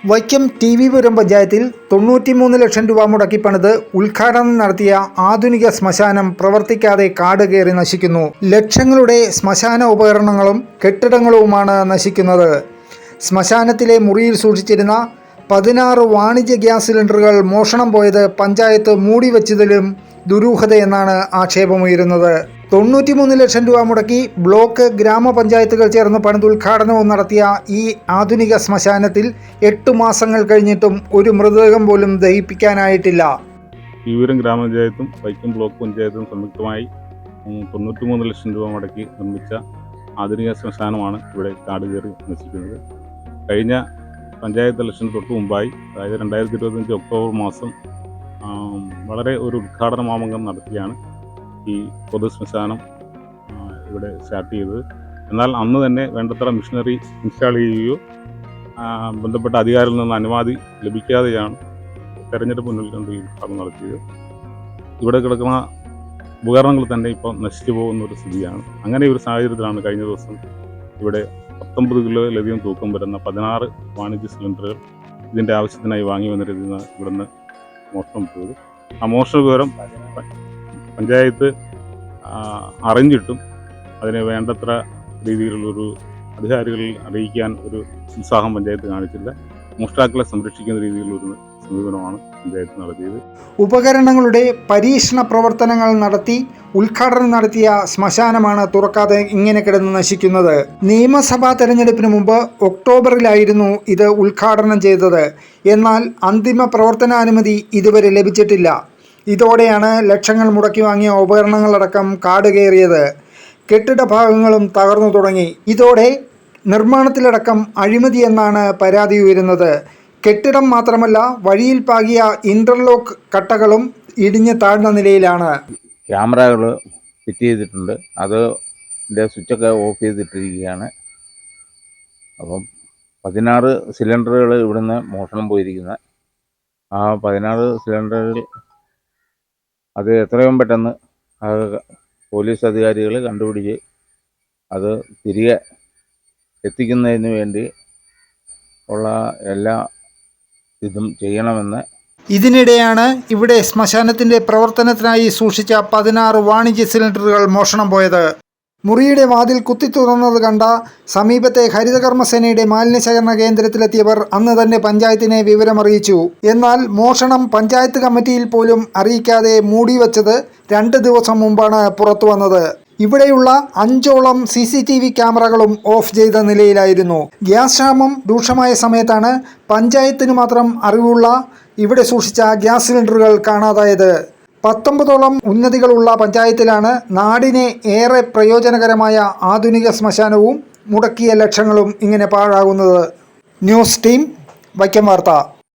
വൈക്കം ടി.വി.പുരം പഞ്ചായത്തിൽ 93 ലക്ഷം രൂപ മുടക്കി പണിത് ഉദ്ഘാടനം നടത്തിയ ആധുനിക ശ്മശാനം പ്രവർത്തിക്കാതെ കാട് കയറി നശിക്കുന്നു. ലക്ഷങ്ങളുടെ ശ്മശാന ഉപകരണങ്ങളും കെട്ടിടങ്ങളുമാണ് നശിക്കുന്നത്. ശ്മശാനത്തിലെ മുറിയിൽ സൂക്ഷിച്ചിരുന്ന 16 വാണിജ്യ ഗ്യാസ് സിലിണ്ടറുകൾ മോഷണം പോയത് പഞ്ചായത്ത് മൂടിവെച്ചതിലും ദുരൂഹതയെന്നാണ് ആക്ഷേപമുയരുന്നത്. 93 ലക്ഷം രൂപ മുടക്കി ബ്ലോക്ക് ഗ്രാമപഞ്ചായത്തുകൾ ചേർന്ന് പണിതുദ്ഘാടനവും നടത്തിയ ഈ ആധുനിക ശ്മശാനത്തിൽ 8 മാസങ്ങൾ കഴിഞ്ഞിട്ടും ഒരു മൃതദേഹം പോലും ദഹിപ്പിക്കാനായിട്ടില്ല. ടി.വി.പുരം ഗ്രാമപഞ്ചായത്തും വൈക്കം ബ്ലോക്ക് പഞ്ചായത്തും സംയുക്തമായി 93 ലക്ഷം രൂപ മുടക്കി നിർമ്മിച്ച ആധുനിക ശ്മശാനമാണ് ഇവിടെ കാട് കയറി നശിക്കുന്നത്. കഴിഞ്ഞ പഞ്ചായത്ത് ഇലക്ഷന് തൊട്ട് മുമ്പായി, അതായത് 2025 ഒക്ടോബർ മാസം വളരെ ഒരു ഉദ്ഘാടന മാമംഗം നടത്തിയാണ് ഈ പൊതു ശ്മശാനം ഇവിടെ സ്റ്റാർട്ട് ചെയ്തത്. എന്നാൽ അന്ന് തന്നെ വേണ്ടത്ര മിഷനറി ഇൻസ്റ്റാൾ ചെയ്യുകയോ ബന്ധപ്പെട്ട അധികാരിയിൽ നിന്ന് അനുമതി ലഭിക്കാതെയാണ് തെരഞ്ഞെടുപ്പ് മുന്നിൽ കണ്ട് ഈ ഉദ്ഘാടനം നടത്തിയത്. ഇവിടെ കിടക്കുന്ന ഉപകരണങ്ങൾ തന്നെ ഇപ്പോൾ നശിച്ചു പോകുന്ന ഒരു സ്ഥിതിയാണ്. അങ്ങനെ ഒരു സാഹചര്യത്തിലാണ് കഴിഞ്ഞ ദിവസം ഇവിടെ 19 കിലോയിലധികം തൂക്കം വരുന്ന 16 വാണിജ്യ സിലിണ്ടറുകൾ ഇതിൻ്റെ ആവശ്യത്തിനായി വാങ്ങി വന്നിരുന്ന ഇവിടുന്ന് മോഷണം പോയത്. ആ മോഷണ വിവരം പഞ്ചായത്ത് അറിഞ്ഞിട്ടും അതിനെ വേണ്ടത്ര രീതിയിലുള്ളൊരു അധികാരികളിൽ അറിയിക്കാൻ ഒരു ഉത്സാഹം പഞ്ചായത്ത് കാണിച്ചില്ല. മോഷ്ടാക്കളെ സംരക്ഷിക്കുന്ന രീതിയിലുള്ളൊരു സമീപനമാണ് പഞ്ചായത്ത് നടത്തിയത്. ഉപകരണങ്ങളുടെ പരീക്ഷണ പ്രവർത്തനങ്ങൾ നടത്തി ഉദ്ഘാടനം നടത്തിയ ശ്മശാനമാണ് തുറക്കാതെ ഇങ്ങനെ കിടന്ന് നശിക്കുന്നത്. നിയമസഭാ തെരഞ്ഞെടുപ്പിന് മുമ്പ് ഒക്ടോബറിലായിരുന്നു ഇത് ഉദ്ഘാടനം ചെയ്തത്. എന്നാൽ അന്തിമ പ്രവർത്തനാനുമതി ഇതുവരെ ലഭിച്ചിട്ടില്ല. ഇതോടെയാണ് ലക്ഷങ്ങൾ മുടക്കി വാങ്ങിയ ഉപകരണങ്ങളടക്കം കാട് കയറിയത്. കെട്ടിട ഭാഗങ്ങളും തകർന്നു തുടങ്ങി. ഇതോടെ നിർമ്മാണത്തിലടക്കം അഴിമതി എന്നാണ് പരാതി ഉയരുന്നത്. കെട്ടിടം മാത്രമല്ല, വഴിയിൽ പാകിയ ഇന്റർലോക്ക് കട്ടകളും ഇടിഞ്ഞ് താഴ്ന്ന നിലയിലാണ്. ക്യാമറകൾ ഫിറ്റ് ചെയ്തിട്ടുണ്ട്. അതിൻ്റെ സ്വിച്ചൊക്കെ ഓഫ് ചെയ്തിട്ടിരിക്കുകയാണ്. അപ്പം 16 സിലിണ്ടറുകൾ ഇവിടുന്ന് മോഷണം പോയിരിക്കുന്നത്. ആ 16 സിലിണ്ടറുകൾ അത് എത്രയും പെട്ടെന്ന് പോലീസ് അധികാരികൾ കണ്ടുപിടിച്ച് അത് തിരികെ എത്തിക്കുന്നതിന് വേണ്ടി ഉള്ള എല്ലാ ഇതും ചെയ്യണമെന്ന്. ഇതിനിടെയാണ് ഇവിടെ ശ്മശാനത്തിന്റെ പ്രവർത്തനത്തിനായി സൂക്ഷിച്ച 16 വാണിജ്യ സിലിണ്ടറുകൾ മോഷണം പോയത്. മുറിയുടെ വാതിൽ കുത്തി തുറന്നത് കണ്ട സമീപത്തെ ഹരിതകർമ്മസേനയുടെ മാലിന്യശേഖരണ കേന്ദ്രത്തിലെത്തിയവർ അന്ന് തന്നെ പഞ്ചായത്തിനെ വിവരമറിയിച്ചു. എന്നാൽ മോഷണം പഞ്ചായത്ത് കമ്മിറ്റിയിൽ പോലും അറിയിക്കാതെ മൂടിവെച്ചത് 2 ദിവസം മുമ്പാണ് പുറത്തു വന്നത്. ഇവിടെയുള്ള 5ഓളം CCTV ക്യാമറകളും ഓഫ് ചെയ്ത നിലയിലായിരുന്നു. ഗ്യാസ് ക്ഷാമം രൂക്ഷമായ സമയത്താണ് പഞ്ചായത്തിന് മാത്രം അറിവുള്ള ഇവിടെ സൂക്ഷിച്ച ഗ്യാസ് സിലിണ്ടറുകൾ കാണാതായത്. 19ഓളം ഉന്നതികളുള്ള പഞ്ചായത്തിലാണ് നാടിനെ ഏറെ പ്രയോജനകരമായ ആധുനിക ശ്മശാനവും മുടക്കിയ ലക്ഷങ്ങളും ഇങ്ങനെ പാഴാകുന്നത്. ന്യൂസ് ടീം, വൈക്കം വാർത്ത.